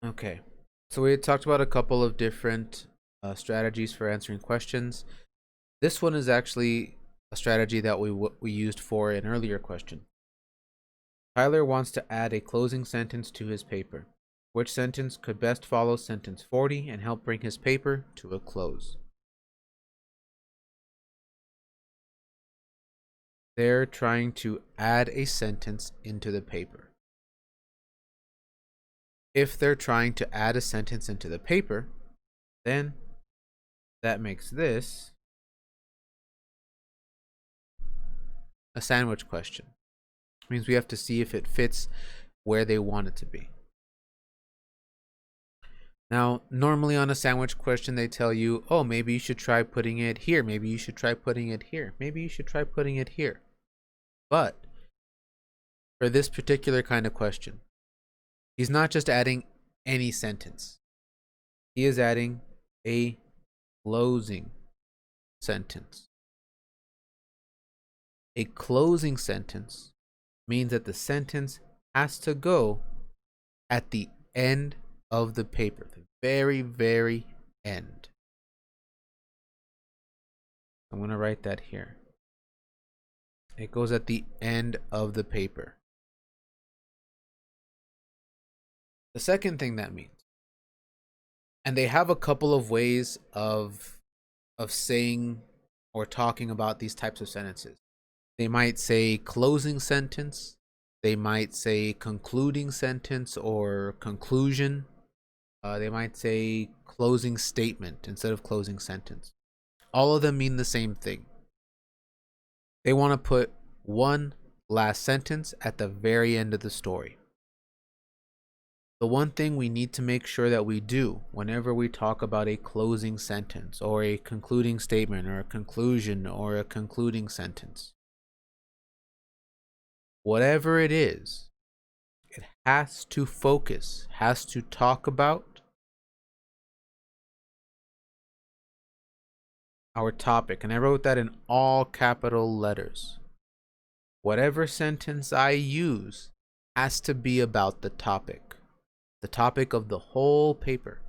Okay, so we had talked about a couple of different strategies for answering questions. This one is actually a strategy that we used for an earlier question. Tyler wants to add a closing sentence to his paper. Which sentence could best follow sentence 40 and help bring his paper to a close? They're trying to add a sentence into the paper. If they're trying to add a sentence into the paper, then that makes this a sandwich question. It means we have to see if it fits where they want it to be. Now, normally on a sandwich question, they tell you, oh, maybe you should try putting it here. Maybe you should try putting it here. Maybe you should try putting it here. But for this particular kind of question, he's not just adding any sentence. He is adding a closing sentence. A closing sentence means that the sentence has to go at the end of the paper, the very, very end. I'm going to write that here. It goes at the end of the paper. The second thing that means, and they have a couple of ways of saying or talking about these types of sentences. They might say closing sentence, they might say concluding sentence or conclusion. They might say closing statement instead of closing sentence. All of them mean the same thing. They want to put one last sentence at the very end of the story. The one thing we need to make sure that we do whenever we talk about a closing sentence or a concluding statement or a conclusion or a concluding sentence, whatever it is, it has to focus, has to talk about our topic. And I wrote that in all capital letters. Whatever sentence I use has to be about the topic of the whole paper.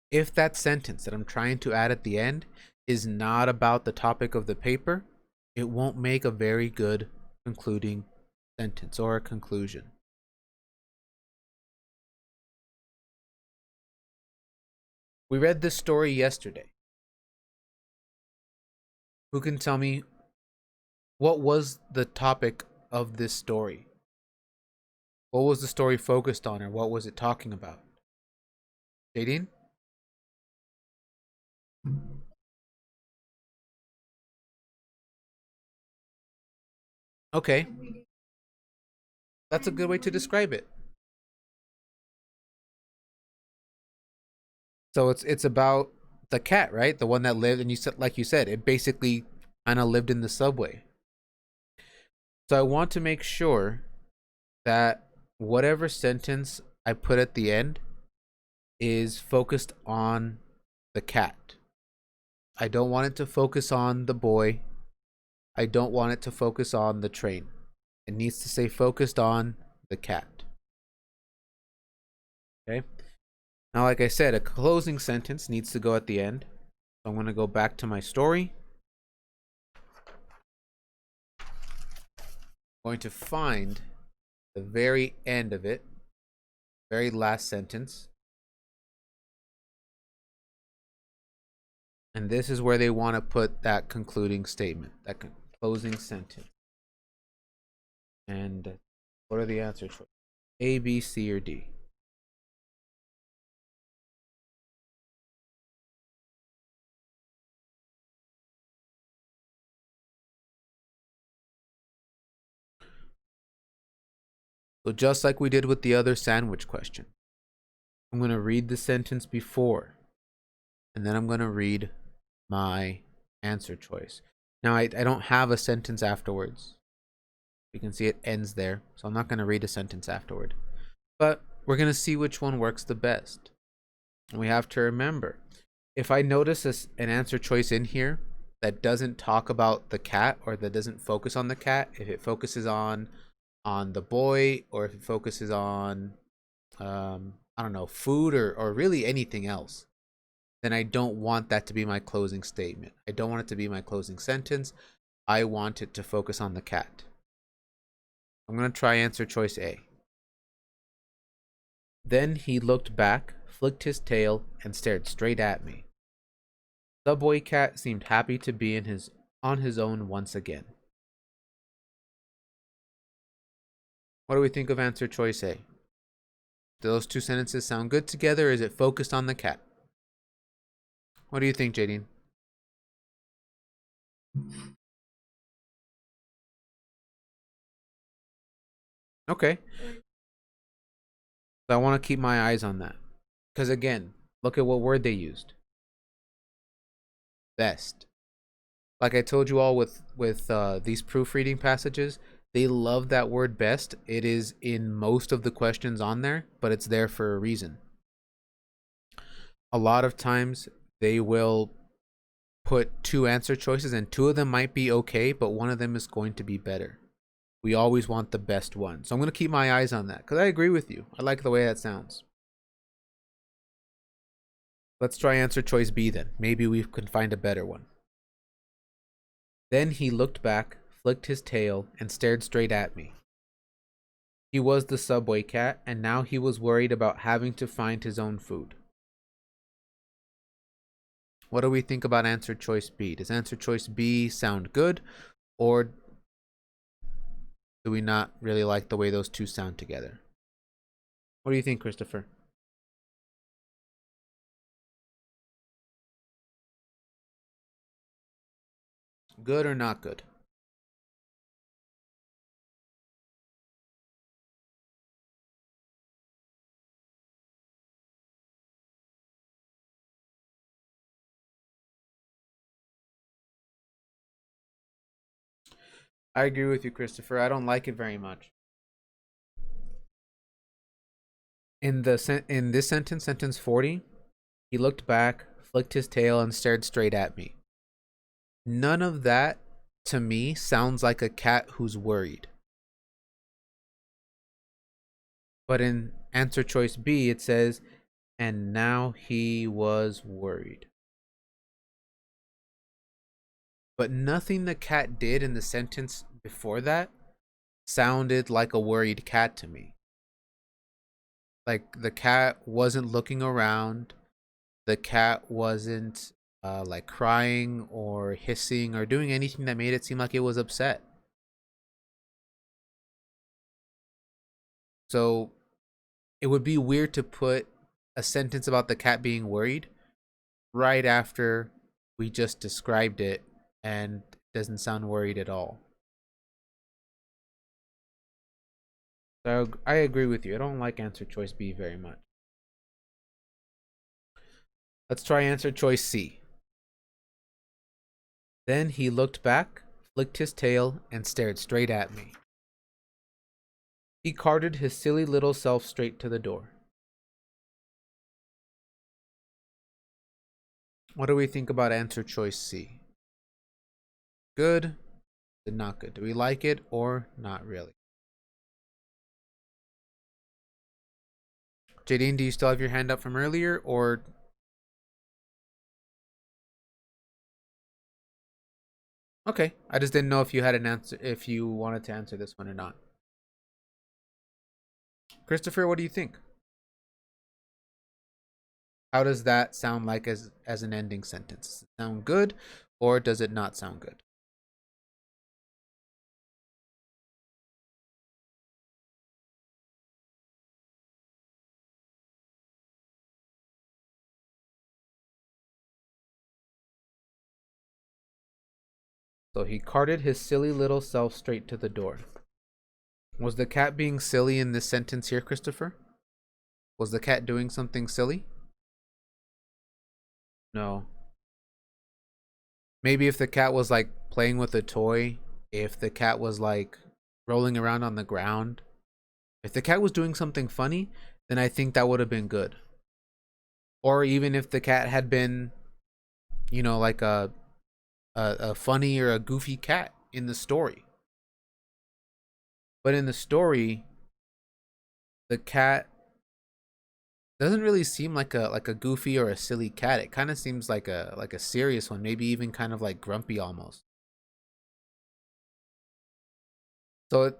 If that sentence that I'm trying to add at the end is not about the topic of the paper, it won't make a very good concluding sentence or a conclusion. We read this story yesterday. Who can tell me what was the topic of this story? What was the story focused on, or what was it talking about? Jadine? Okay. That's a good way to describe it. So it's about the cat, right? The one that lived, and you said, like you said, it basically kind of lived in the subway. So I want to make sure that whatever sentence I put at the end is focused on the cat. I don't want it to focus on the boy. I don't want it to focus on the train. It needs to say focused on the cat. Okay? Now, like I said, a closing sentence needs to go at the end. So I'm going to go back to my story. I'm going to find the very end of it, very last sentence. And this is where they want to put that concluding statement, that closing sentence. And what are the answers? A, B, C, or D? So just like we did with the other sandwich question, I'm going to read the sentence before, and then I'm going to read my answer choice. Now, I don't have a sentence afterwards. You can see it ends there, so I'm not going to read a sentence afterward. But we're going to see which one works the best. And we have to remember, if I notice an answer choice in here that doesn't talk about the cat or that doesn't focus on the cat, if it focuses on on the boy, or if it focuses on I don't know, food, or really anything else, then I don't want that to be my closing statement. I don't want it to be my closing sentence. I want it to focus on the cat. I'm going to try answer choice A. Then he looked back, flicked his tail, and stared straight at me. Subway Cat seemed happy to be on his own once again. What do we think of answer choice A? Do those two sentences sound good together, or is it focused on the cat? What do you think, Jadine? Okay. So I want to keep my eyes on that. Because again, look at what word they used. Best. Like I told you all with these proofreading passages, they love that word best. It is in most of the questions on there, but it's there for a reason. A lot of times they will put two answer choices, and two of them might be okay, but one of them is going to be better. We always want the best one. So I'm going to keep my eyes on that because I agree with you. I like the way that sounds. Let's try answer choice B then. Maybe we can find a better one. Then he looked back, flicked his tail, and stared straight at me. He was the subway cat, and now he was worried about having to find his own food. What do we think about answer choice B? Does answer choice B sound good, or do we not really like the way those two sound together? What do you think, Christopher? Good or not good? I agree with you, Christopher. I don't like it very much. In this sentence, sentence 40, he looked back, flicked his tail, and stared straight at me. None of that, to me, sounds like a cat who's worried. But in answer choice B, it says, and now he was worried. But nothing the cat did in the sentence before that sounded like a worried cat to me. Like the cat wasn't looking around. The cat wasn't like crying or hissing or doing anything that made it seem like it was upset. So it would be weird to put a sentence about the cat being worried right after we just described it and it doesn't sound worried at all. So I agree with you. I don't like answer choice B very much. Let's try answer choice C. Then he looked back, flicked his tail, and stared straight at me. He carted his silly little self straight to the door. What do we think about answer choice C? Good? Not good? Do we like it or not really? Jadine, do you still have your hand up from earlier, or okay? I just didn't know if you had an answer, if you wanted to answer this one or not. Christopher, what do you think? How does that sound like as an ending sentence? Does it sound good, or does it not sound good? So he carted his silly little self straight to the door. Was the cat being silly in this sentence here, Christopher? Was the cat doing something silly? No. Maybe if the cat was like playing with a toy, if the cat was like rolling around on the ground, if the cat was doing something funny, then I think that would have been good. Or even if the cat had been, like a funny or a goofy cat in the story. But in the story, the cat doesn't really seem like a goofy or a silly cat. It kind of seems like a serious one, maybe even kind of like grumpy almost. So it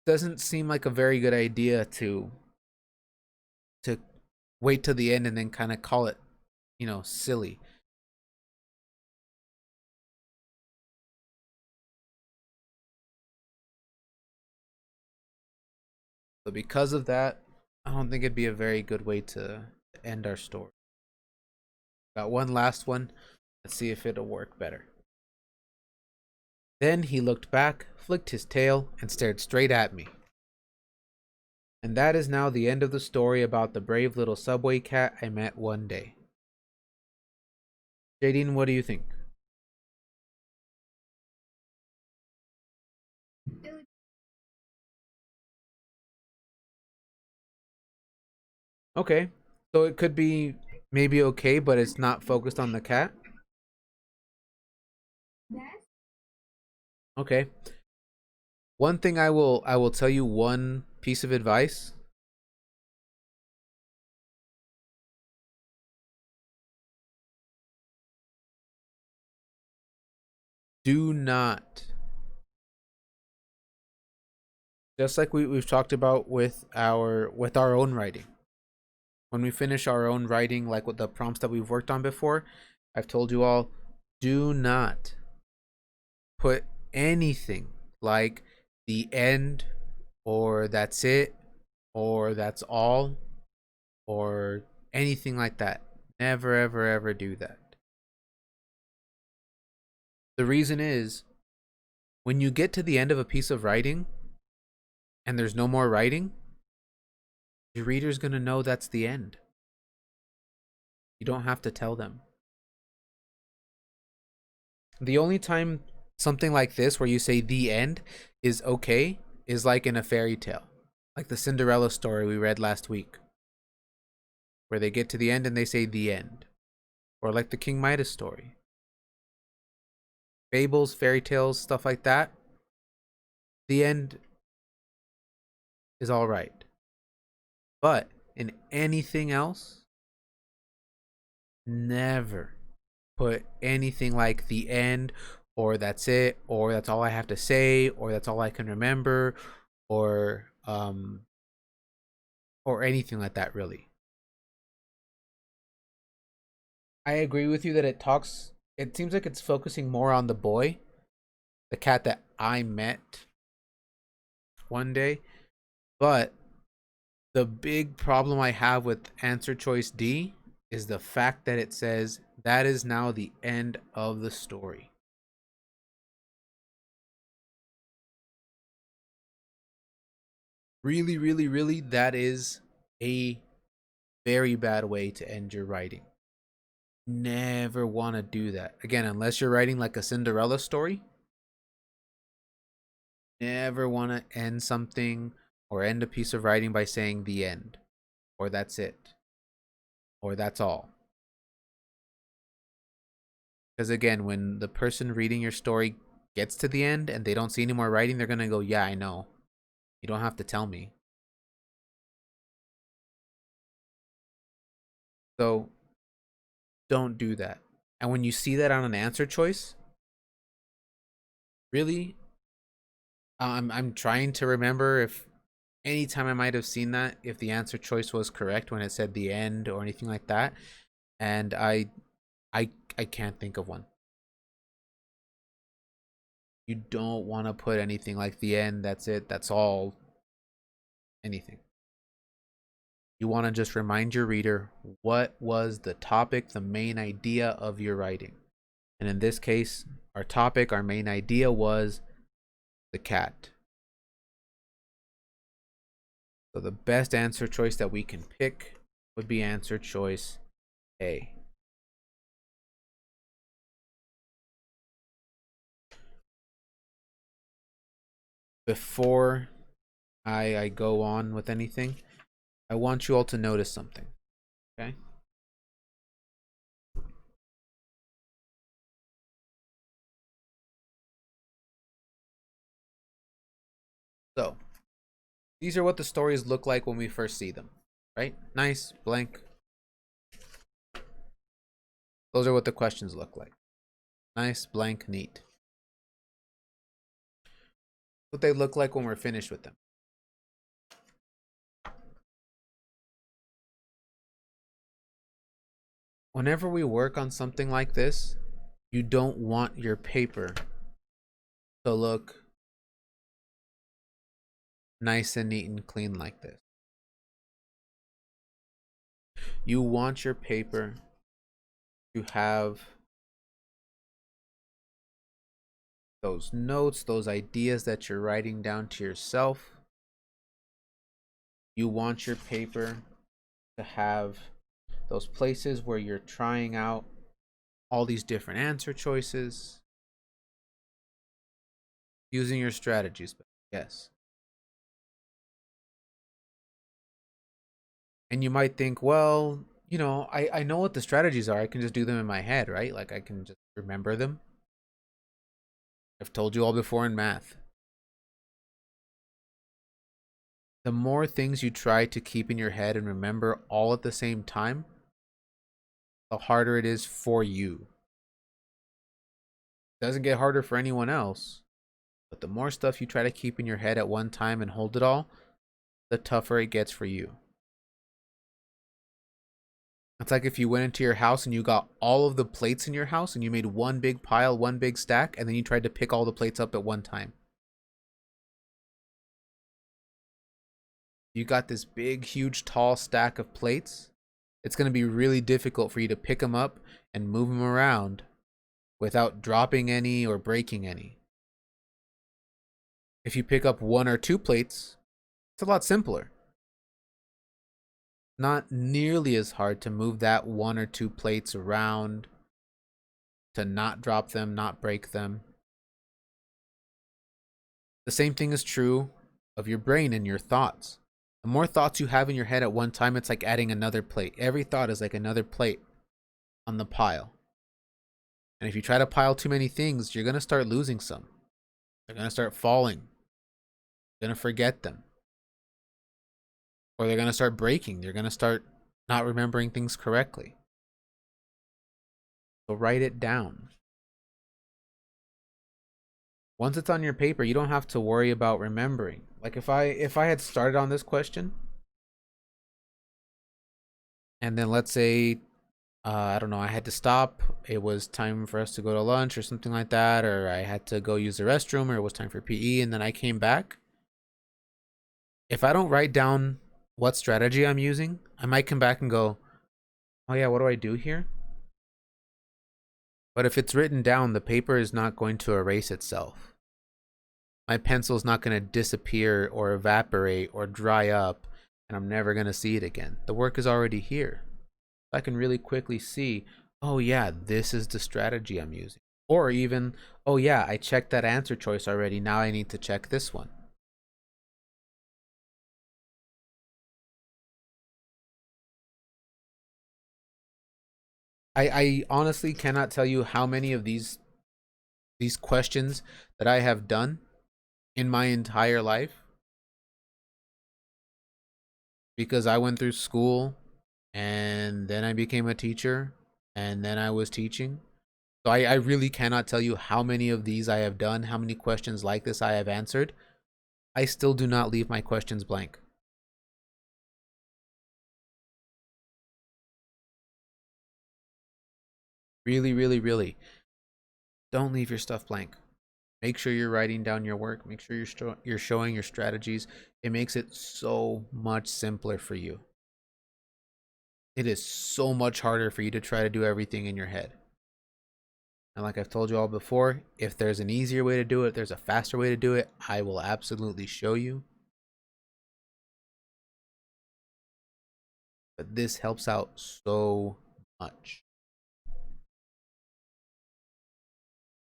doesn't seem like a very good idea to wait till the end and then kind of call it, silly. So because of that, I don't think it'd be a very good way to end our story. Got one last one. Let's see if it'll work better. Then he looked back, flicked his tail, and stared straight at me. And that is now the end of the story about the brave little subway cat I met one day. Jadine, what do you think? Okay, so it could be maybe okay, but it's not focused on the cat. Okay. One thing I will tell you, one piece of advice. Do not, just like we've talked about with our own writing. When we finish our own writing, like with the prompts that we've worked on before, I've told you all, do not put anything like the end, or that's it, or that's all, or anything like that. Never, ever, ever do that. The reason is, when you get to the end of a piece of writing and there's no more writing, your reader's going to know that's the end. You don't have to tell them. The only time something like this, where you say the end, is okay, is like in a fairy tale, like the Cinderella story we read last week, where they get to the end and they say the end, or like the King Midas story. Fables, fairy tales, stuff like that, the end is all right. But in anything else, never put anything like the end, or that's it, or that's all I have to say, or that's all I can remember, or or anything like that, really. I agree with you that it seems like it's focusing more on the boy, the cat that I met one day. But the big problem I have with answer choice D is the fact that it says that is now the end of the story. Really, really, really, that is a very bad way to end your writing. Never want to do that. Again, unless you're writing like a Cinderella story, never want to end something or end a piece of writing by saying the end, or that's it, or that's all. Because again, when the person reading your story gets to the end and they don't see any more writing, they're going to go, yeah, I know. You don't have to tell me. So don't do that. And when you see that on an answer choice, really, I'm trying to remember if anytime I might have seen that, if the answer choice was correct when it said the end or anything like that, and I can't think of one. You don't want to put anything like the end, that's it, that's all, anything. You want to just remind your reader what was the topic, the main idea of your writing. And in this case, our topic, our main idea was the cat. So the best answer choice that we can pick would be answer choice A. Before I go on with anything, I want you all to notice something. Okay? So These are what the stories look like when we first see them, right? Nice, blank. Those are what the questions look like. Nice, blank, neat. What they look like when we're finished with them. Whenever we work on something like this, you don't want your paper to look nice and neat and clean like this. You want your paper to have those notes, those ideas that you're writing down to yourself. You want your paper to have those places where you're trying out all these different answer choices, using your strategies. Yes. And you might think, well, I know what the strategies are. I can just do them in my head, right? Like I can just remember them. I've told you all before in math. The more things you try to keep in your head and remember all at the same time, the harder it is for you. It doesn't get harder for anyone else, but the more stuff you try to keep in your head at one time and hold it all, the tougher it gets for you. It's like if you went into your house and you got all of the plates in your house and you made one big pile, one big stack, and then you tried to pick all the plates up at one time. You got this big, huge, tall stack of plates. It's going to be really difficult for you to pick them up and move them around without dropping any or breaking any. If you pick up one or two plates, it's a lot simpler. Not nearly as hard to move that one or two plates around, to not drop them, not break them. The same thing is true of your brain and your thoughts. The more thoughts you have in your head at one time, it's like adding another plate. Every thought is like another plate on the pile. And if you try to pile too many things, you're going to start losing some. They're going to start falling. You're going to forget them. Or they're going to start breaking. You're going to start not remembering things correctly. So write it down. Once it's on your paper, you don't have to worry about remembering. Like if I had started on this question, and then let's say I don't know, I had to stop. It was time for us to go to lunch or something like that, or I had to go use the restroom, or it was time for PE, and then I came back. If I don't write down what strategy I'm using, I might come back and go, oh yeah, what do I do here? But if it's written down, the paper is not going to erase itself. My pencil's not going to disappear or evaporate or dry up, and I'm never going to see it again. The work is already here. I can really quickly see, oh yeah, this is the strategy I'm using. Or even, oh yeah, I checked that answer choice already. Now I need to check this one. I honestly cannot tell you how many of these questions that I have done in my entire life, because I went through school and then I became a teacher and then I was teaching. So I really cannot tell you how many of these I have done, how many questions like this I have answered. I still do not leave my questions blank. Really, really, really. Don't leave your stuff blank. Make sure you're writing down your work. Make sure you're showing your strategies. It makes it so much simpler for you. It is so much harder for you to try to do everything in your head. And like I've told you all before, if there's an easier way to do it, there's a faster way to do it, I will absolutely show you. But this helps out so much.